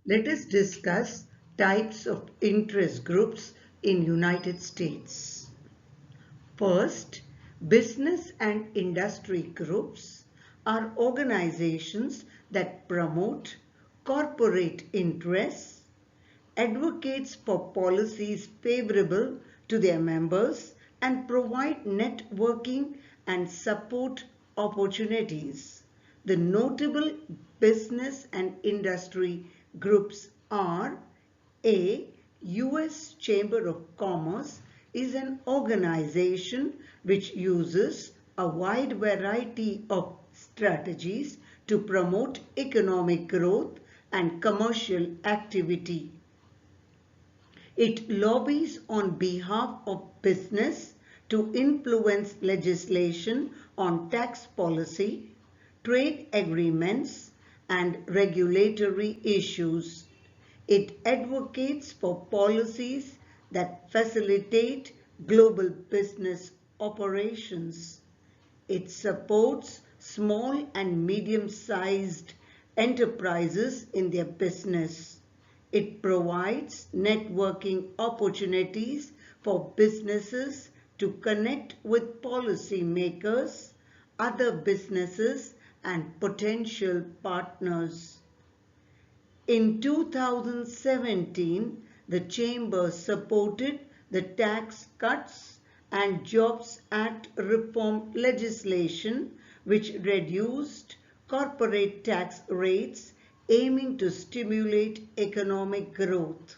Let us discuss types of interest groups in United States. First, business and industry groups are organizations that promote corporate interests, advocates for policies favorable to their members, and provide networking and support opportunities. The notable business and industry groups are A. U.S. Chamber of Commerce is an organization which uses a wide variety of strategies to promote economic growth and commercial activity. It lobbies on behalf of business to influence legislation on tax policy, trade agreements, and regulatory issues. It advocates for policies that facilitate global business operations. It supports small and medium-sized enterprises in their business. It provides networking opportunities for businesses to connect with policymakers, other businesses, and potential partners. In 2017, the Chamber supported the Tax Cuts and Jobs Act reform legislation, which reduced corporate tax rates aiming to stimulate economic growth.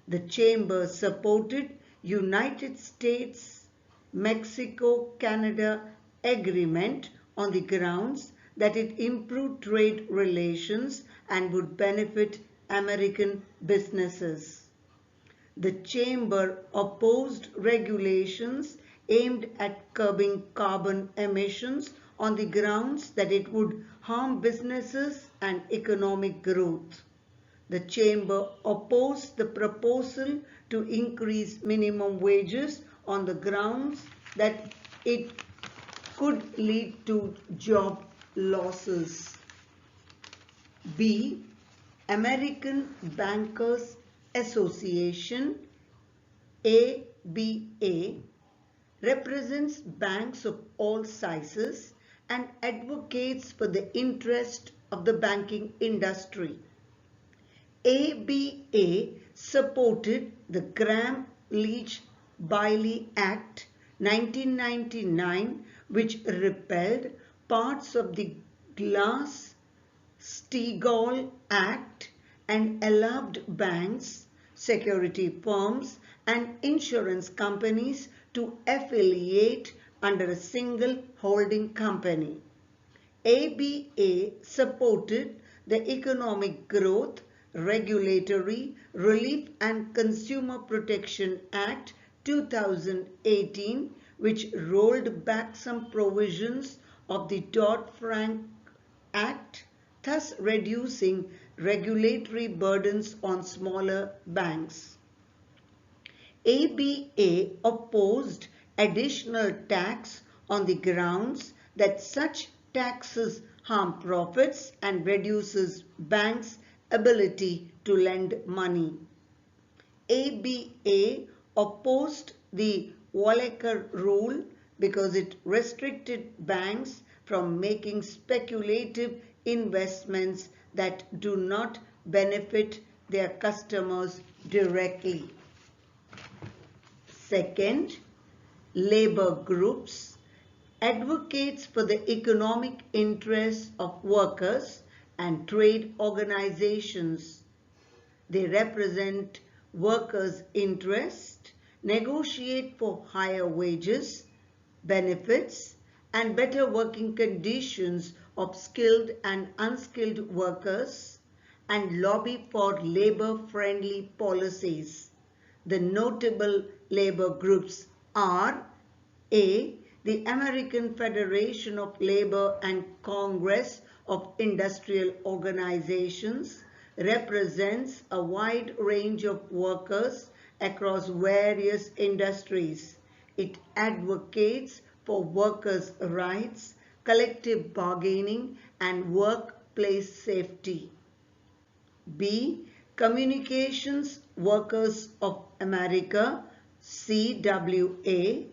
The Chamber supported United States-Mexico-Canada Agreement on the grounds that it improved trade relations and would benefit American businesses. The Chamber opposed regulations aimed at curbing carbon emissions on the grounds that it would harm businesses and economic growth. The Chamber opposed the proposal to increase minimum wages on the grounds that it could lead to job losses. B. American Bankers Association, ABA, represents banks of all sizes and advocates for the interest of the banking industry. ABA supported the Gramm-Leach-Bliley Act 1999, which repealed parts of the Glass-Steagall Act and allowed banks, security firms, and insurance companies to affiliate under a single holding company. ABA supported the Economic Growth, Regulatory Relief and Consumer Protection Act 2018, which rolled back some provisions of the Dodd-Frank Act, thus reducing regulatory burdens on smaller banks. ABA opposed additional tax on the grounds that such taxes harm profits and reduces banks' ability to lend money. ABA opposed the Volcker Rule because it restricted banks from making speculative investments that do not benefit their customers directly. Second, labor groups advocates for the economic interests of workers and trade organizations. They represent workers' interests, negotiate for higher wages, benefits, and better working conditions of skilled and unskilled workers, and lobby for labor-friendly policies. The notable labor groups are A. The American Federation of Labor and Congress of Industrial Organizations represents a wide range of workers across various industries. It advocates for workers' rights, collective bargaining, and workplace safety. B. Communications Workers of America, CWA,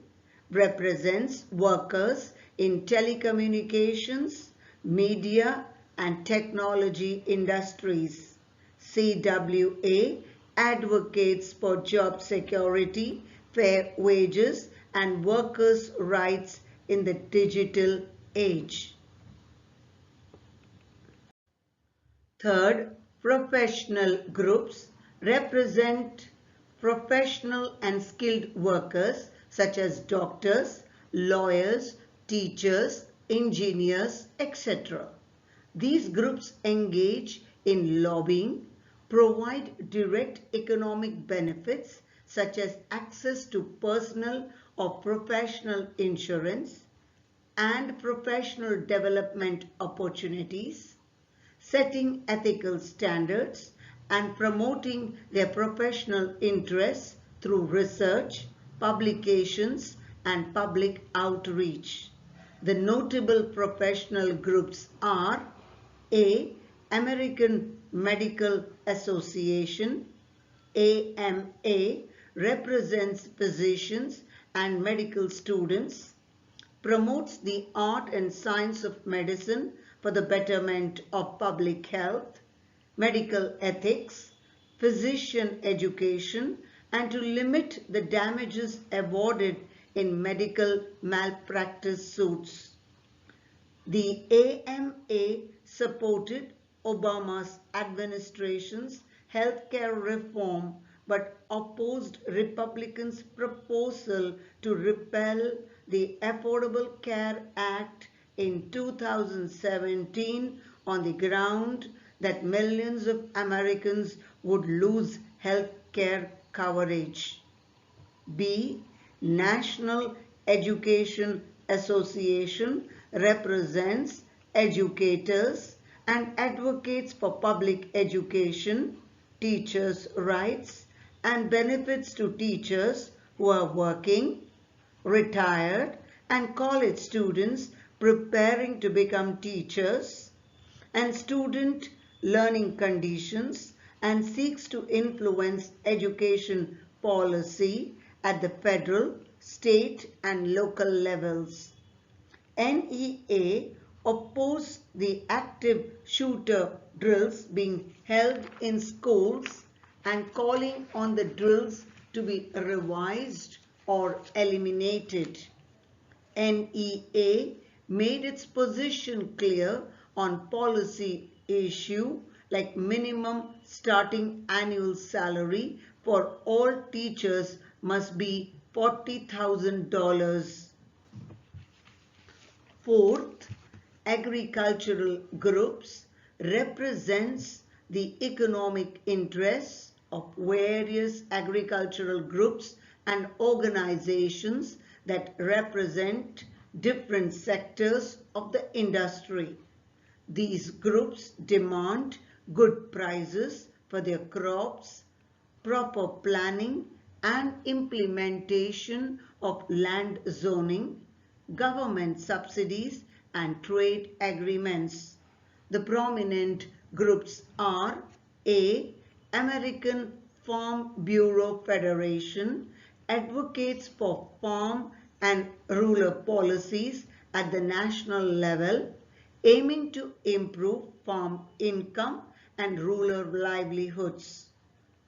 represents workers in telecommunications, media and technology industries. CWA advocates for job security, fair wages and workers' rights in the digital age. Third, professional groups represent professional and skilled workers such as doctors, lawyers, teachers, engineers, etc. These groups engage in lobbying, provide direct economic benefits such as access to personal or professional insurance and professional development opportunities, setting ethical standards and promoting their professional interests through research, publications and public outreach. The notable professional groups are A. American Medical Association. AMA represents physicians and medical students, promotes the art and science of medicine for the betterment of public health, medical ethics, physician education, and to limit the damages awarded in medical malpractice suits. The AMA supported Obama's administration's healthcare reform but opposed Republicans' proposal to repeal the Affordable Care Act in 2017 on the ground that millions of Americans would lose health care coverage. B. National Education Association represents educators and advocates for public education, teachers' rights, and benefits to teachers who are working, retired, and college students preparing to become teachers, and student learning conditions, and seeks to influence education policy at the federal, state, and local levels. NEA opposed the active shooter drills being held in schools and calling on the drills to be revised or eliminated. NEA made its position clear on policy issue like minimum starting annual salary for all teachers must be $40,000. Fourth, agricultural groups represents the economic interests of various agricultural groups and organizations that represent different sectors of the industry. These groups demand good prices for their crops, proper planning and implementation of land zoning, government subsidies and trade agreements. The prominent groups are A. American Farm Bureau Federation advocates for farm and rural policies at the national level, aiming to improve farm income and rural livelihoods,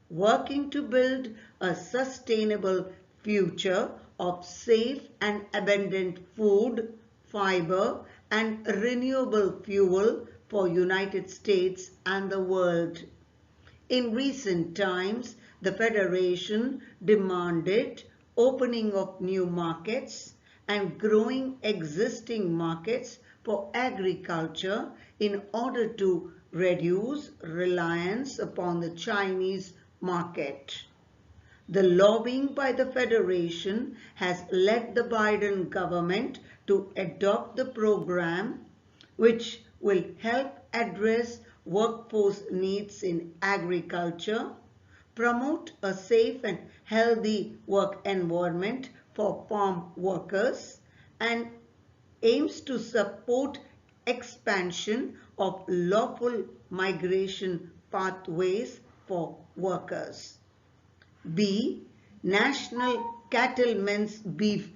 working to build a sustainable future of safe and abundant food, fiber, and renewable fuel for United States and the world. In recent times, the Federation demanded opening of new markets and growing existing markets for agriculture in order to reduce reliance upon the Chinese market. The lobbying by the Federation has led the Biden government to adopt the program, which will help address workforce needs in agriculture, promote a safe and healthy work environment for farm workers, and aims to support expansion of lawful migration pathways for workers. B. National Cattlemen's Beef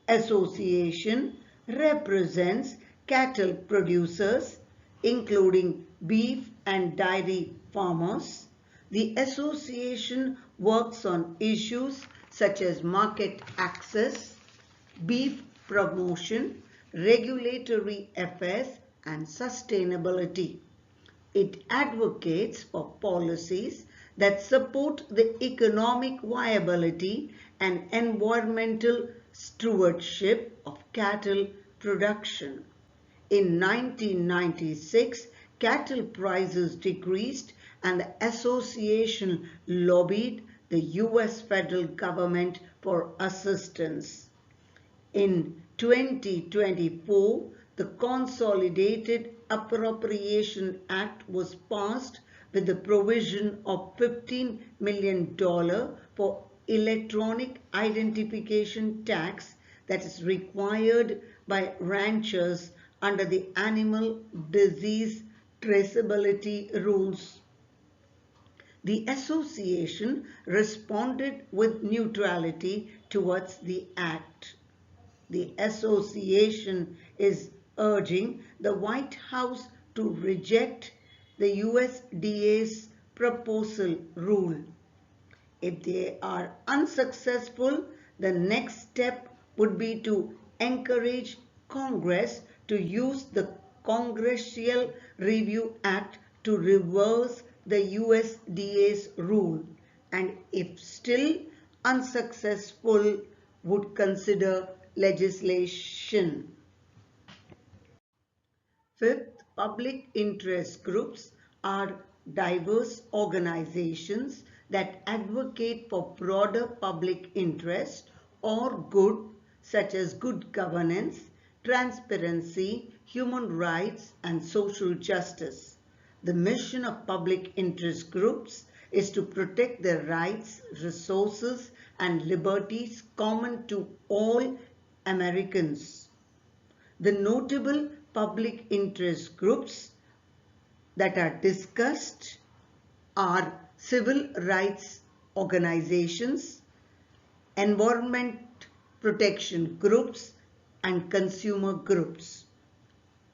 Association represents cattle producers, including beef and dairy farmers. The association works on issues such as market access, beef promotion, regulatory affairs, and sustainability. It advocates for policies that support the economic viability and environmental stewardship of cattle production. In 1996, cattle prices decreased and the association lobbied the US federal government for assistance. In 2024, the Consolidated Appropriation Act was passed with the provision of $15 million for electronic identification tax that is required by ranchers under the Animal Disease Traceability Rules. The association responded with neutrality towards the act. The association is urging the White House to reject the USDA's proposal rule. If they are unsuccessful, the next step would be to encourage Congress to use the Congressional Review Act to reverse the USDA's rule, and if still unsuccessful, would consider legislation. Fifth, public interest groups are diverse organizations that advocate for broader public interest or good, such as good governance, transparency, human rights, and social justice. The mission of public interest groups is to protect the rights, resources, and liberties common to all Americans. The notable public interest groups that are discussed are civil rights organizations, environment protection groups, and consumer groups.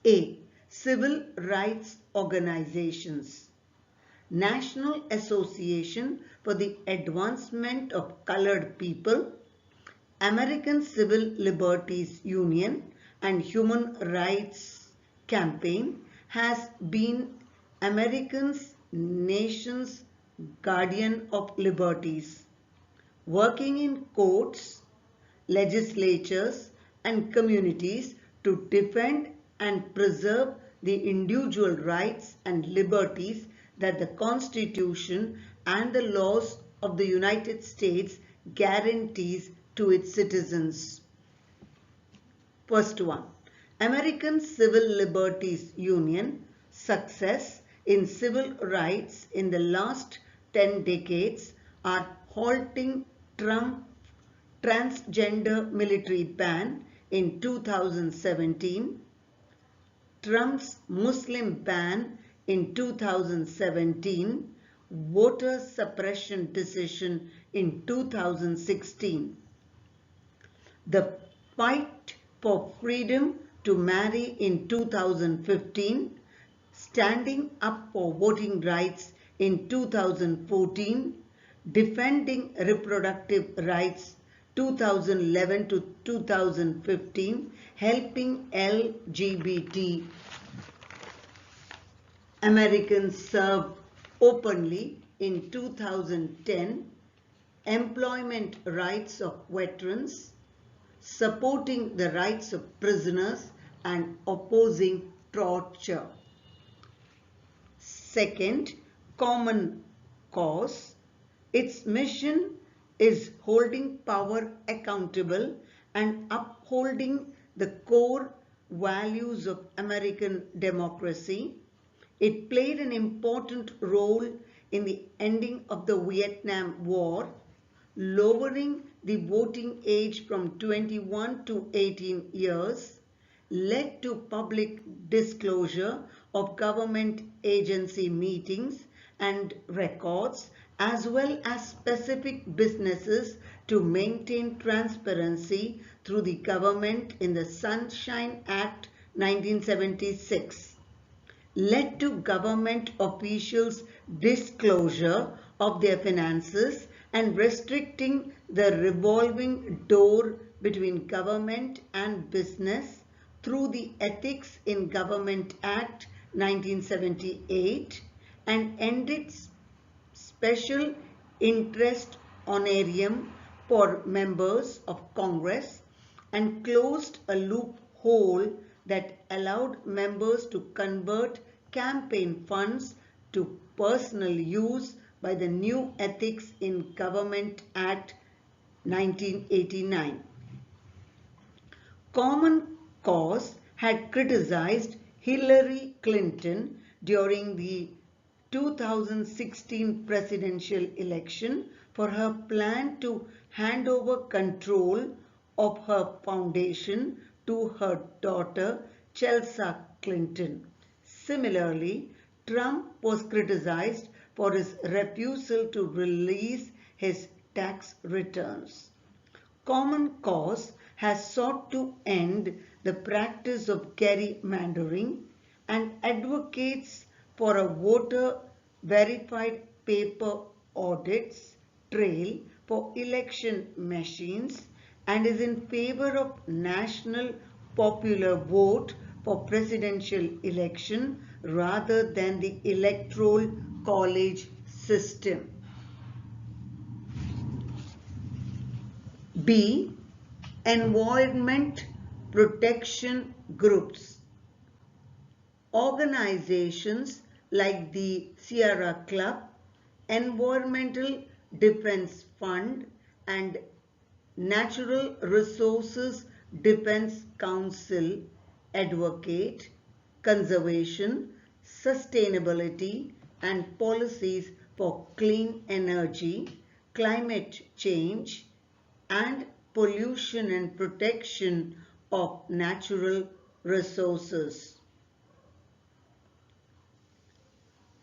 A. Civil rights organizations. National Association for the Advancement of Colored People, American Civil Liberties Union, and Human Rights Campaign has been America's nation's guardian of liberties, working in courts, legislatures, and communities to defend and preserve the individual rights and liberties that the Constitution and the laws of the United States guarantees to its citizens. First one, American Civil Liberties Union. Success in civil rights in the last 10 decades are halting Trump's transgender military ban in 2017, Trump's Muslim ban in 2017, voter suppression decision in 2016. The fight for freedom to marry in 2015, standing up for voting rights in 2014, defending reproductive rights 2011 to 2015, helping LGBT Americans serve openly in 2010, employment rights of veterans, supporting the rights of prisoners and opposing torture. Second, Common Cause. Its mission is holding power accountable and upholding the core values of American democracy. It played an important role in the ending of the Vietnam War, lowering the voting age from 21 to 18 years, led to public disclosure of government agency meetings, and records, as well as specific businesses to maintain transparency through the government in the Sunshine Act 1976 led to government officials' disclosure of their finances and restricting the revolving door between government and business through the Ethics in Government Act 1978 and ended special interest honorarium for members of Congress and closed a loophole that allowed members to convert campaign funds to personal use by the new Ethics in Government Act 1989. Common Cause had criticized Hillary Clinton during the 2016 presidential election for her plan to hand over control of her foundation to her daughter Chelsea Clinton. Similarly, Trump was criticized for his refusal to release his tax returns. Common Cause has sought to end the practice of gerrymandering and advocates for a voter verified paper audits trail for election machines and is in favor of national popular vote for presidential election rather than the electoral college system. B. Environment protection groups. Organizations like the Sierra Club, Environmental Defense Fund and Natural Resources Defense Council advocate conservation, sustainability and policies for clean energy, climate change and pollution and protection of natural resources.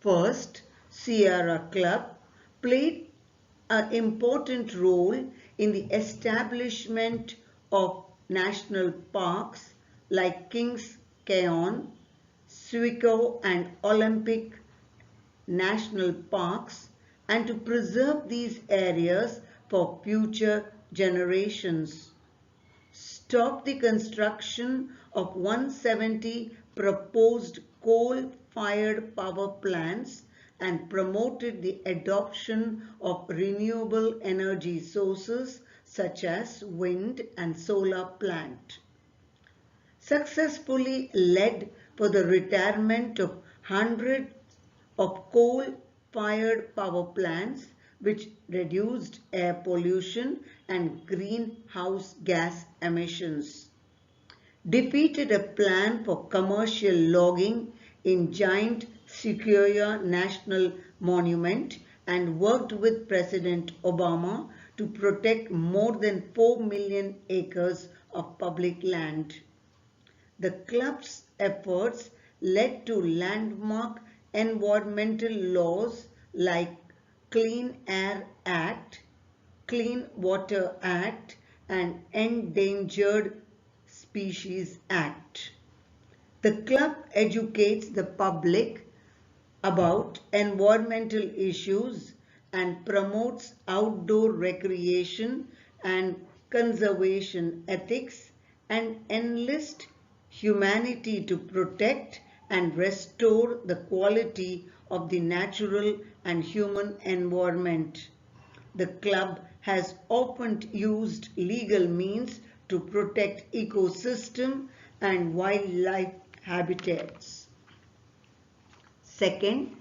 First, Sierra Club played an important role in the establishment of national parks like Kings Canyon, Suico and Olympic national parks and to preserve these areas for future generations. Stop the construction of 170 proposed coal-fired power plants and promoted the adoption of renewable energy sources such as wind and solar plant. Successfully led for the retirement of hundreds of coal-fired power plants which reduced air pollution and greenhouse gas emissions. Defeated a plan for commercial logging in giant Sequoia National Monument and worked with President Obama to protect more than 4 million acres of public land. The club's efforts led to landmark environmental laws like Clean Air Act, Clean Water Act and Endangered Species Act. The club educates the public about environmental issues and promotes outdoor recreation and conservation ethics and enlists humanity to protect and restore the quality of the natural and human environment. The club has often used legal means to protect ecosystem and wildlife habitats. Second,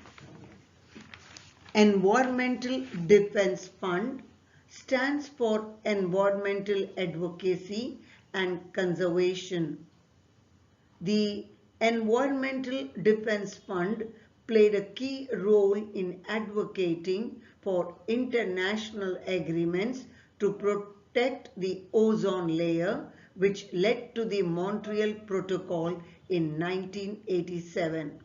Environmental Defense Fund stands for environmental advocacy and conservation. The Environmental Defense Fund played a key role in advocating for international agreements to protect the ozone layer, which led to the Montreal Protocol in 1987.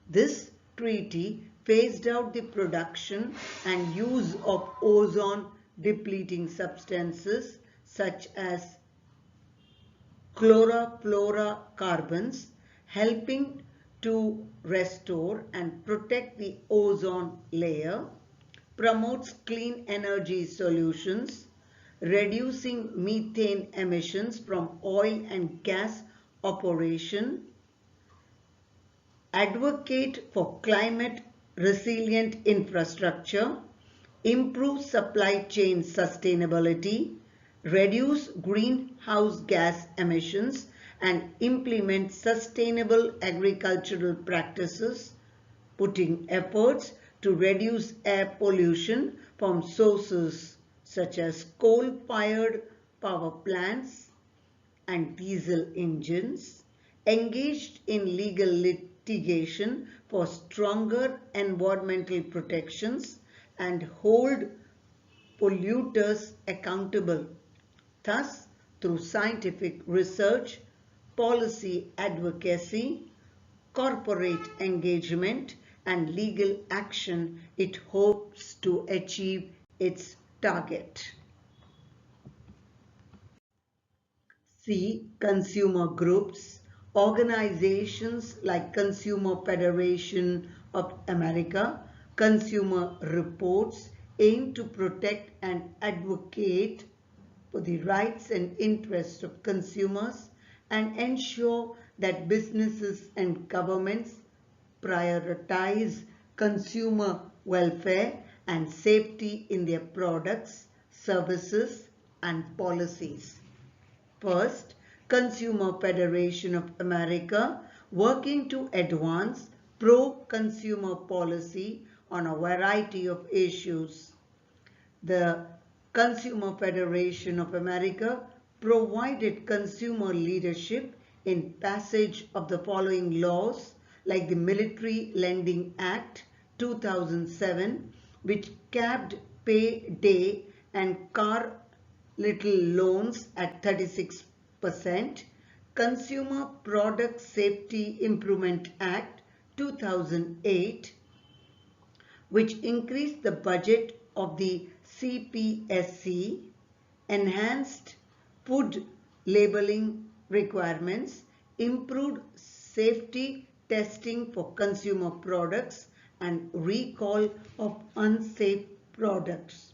This treaty phased out the production and use of ozone depleting substances such as chlorofluorocarbons, helping to restore and protect the ozone layer, promotes clean energy solutions, reducing methane emissions from oil and gas operation, advocate for climate resilient infrastructure, improve supply chain sustainability, reduce greenhouse gas emissions, and implement sustainable agricultural practices, putting efforts to reduce air pollution from sources such as coal-fired power plants and diesel engines, engaged in legal litigation for stronger environmental protections, and hold polluters accountable. Thus, through scientific research, policy advocacy, corporate engagement, and legal action, it hopes to achieve its target. C. Consumer groups. Organizations like Consumer Federation of America, Consumer Reports aim to protect and advocate for the rights and interests of consumers and ensure that businesses and governments prioritize consumer welfare and safety in their products, services, and policies. First, Consumer Federation of America, working to advance pro-consumer policy on a variety of issues. The Consumer Federation of America provided consumer leadership in passage of the following laws, like the Military Lending Act 2007, which capped payday and car little loans at 36%, Consumer Product Safety Improvement Act 2008, which increased the budget of the CPSC, enhanced food labeling requirements, improved safety testing for consumer products, and recall of unsafe products.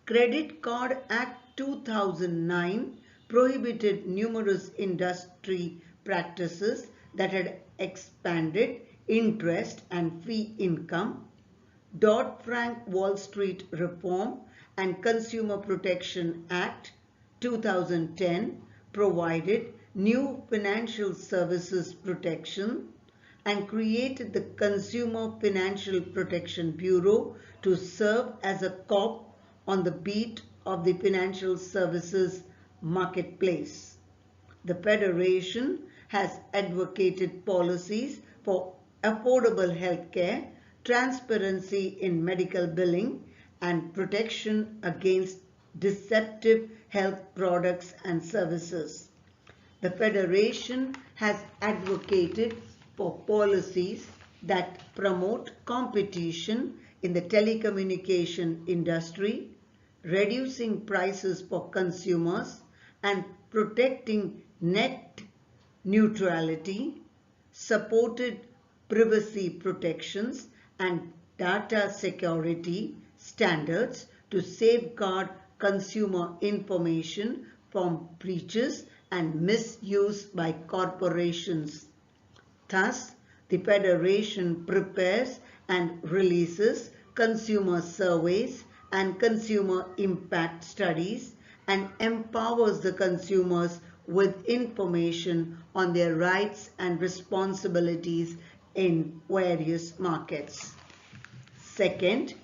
Credit Card Act 2009 prohibited numerous industry practices that had expanded interest and fee income. Dodd-Frank Wall Street Reform and Consumer Protection Act 2010 provided new financial services protection and created the Consumer Financial Protection Bureau to serve as a cop on the beat of the financial services marketplace. The Federation has advocated policies for affordable health care, transparency in medical billing, and protection against deceptive health products and services. The Federation has advocated for policies that promote competition in the telecommunication industry, reducing prices for consumers, and protecting net neutrality, supported privacy protections and data security standards to safeguard consumer information from breaches and misuse by corporations. Thus, the Federation prepares and releases consumer surveys and consumer impact studies and empowers the consumers with information on their rights and responsibilities in various markets. Second,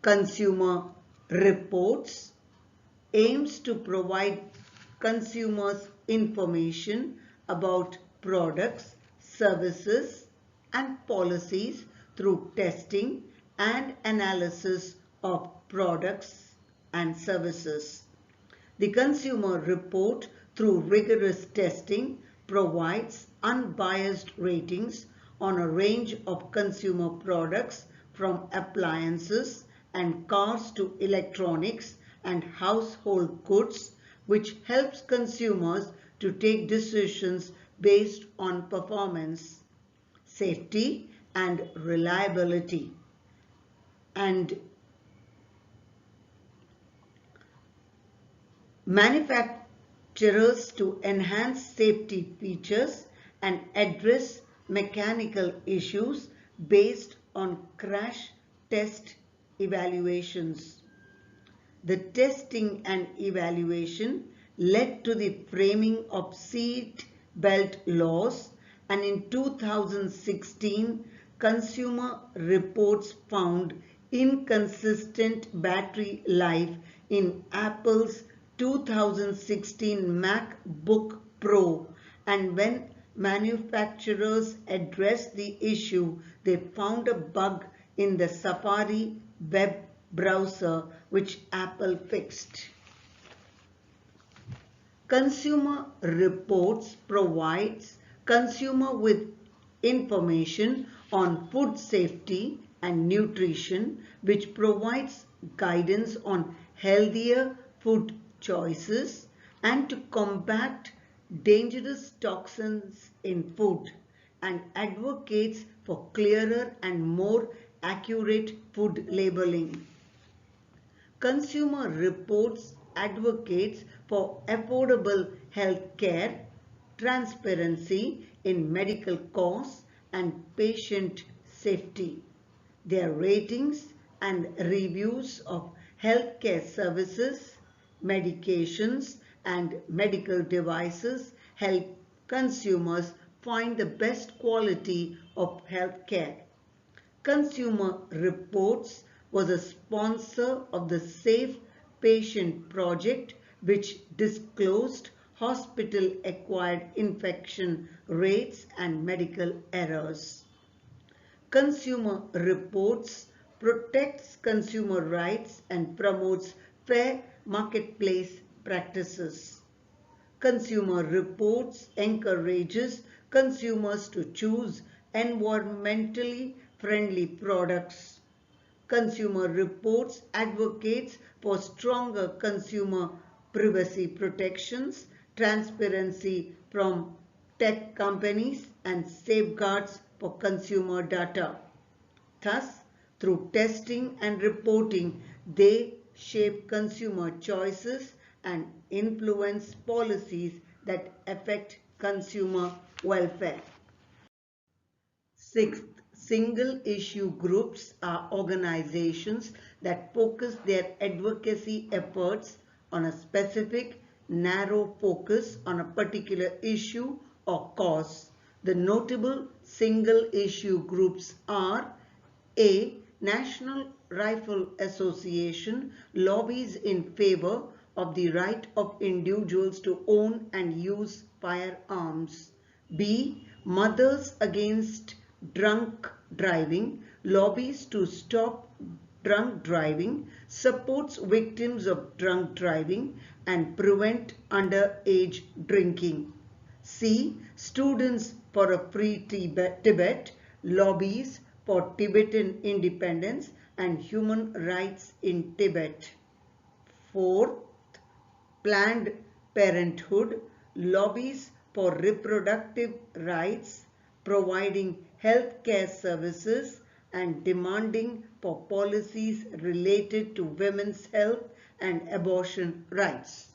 Consumer Reports aims to provide consumers information about products, services, and policies through testing and analysis of products and services. The Consumer Report, through rigorous testing, provides unbiased ratings on a range of consumer products from appliances and cars to electronics and household goods, which helps consumers to take decisions based on performance, safety, and reliability. And manufacturers to enhance safety features and address mechanical issues based on crash test evaluations. The testing and evaluation led to the framing of seat belt laws, and in 2016 consumer reports found inconsistent battery life in Apple's 2016 MacBook Pro, and when manufacturers addressed the issue, they found a bug in the Safari web browser which Apple fixed. Consumer Reports provides consumer with information on food safety and nutrition, which provides guidance on healthier food choices and to combat dangerous toxins in food, and advocates for clearer and more accurate food labeling. Consumer Reports advocates for affordable health care, transparency in medical costs, and patient safety. Their ratings and reviews of healthcare services, medications, and medical devices help consumers find the best quality of healthcare. Consumer Reports was a sponsor of the Safe Patient Project, which disclosed hospital-acquired infection rates and medical errors. Consumer Reports protects consumer rights and promotes fair marketplace practices. Consumer Reports encourages consumers to choose environmentally friendly products. Consumer Reports advocates for stronger consumer privacy protections, transparency from tech companies, and safeguards for consumer data. Thus, through testing and reporting, they shape consumer choices and influence policies that affect consumer welfare. Sixth, single issue groups are organizations that focus their advocacy efforts on a specific, narrow focus on a particular issue or cause. The notable single issue groups are: A. National Rifle Association lobbies in favor of the right of individuals to own and use firearms. B. Mothers Against Drunk Driving lobbies to stop drunk driving, supports victims of drunk driving, and prevent underage drinking. C. Students for a Free Tibet lobbies for Tibetan independence and human rights in Tibet. Fourth, Planned Parenthood lobbies for reproductive rights, providing health care services and demanding for policies related to women's health and abortion rights.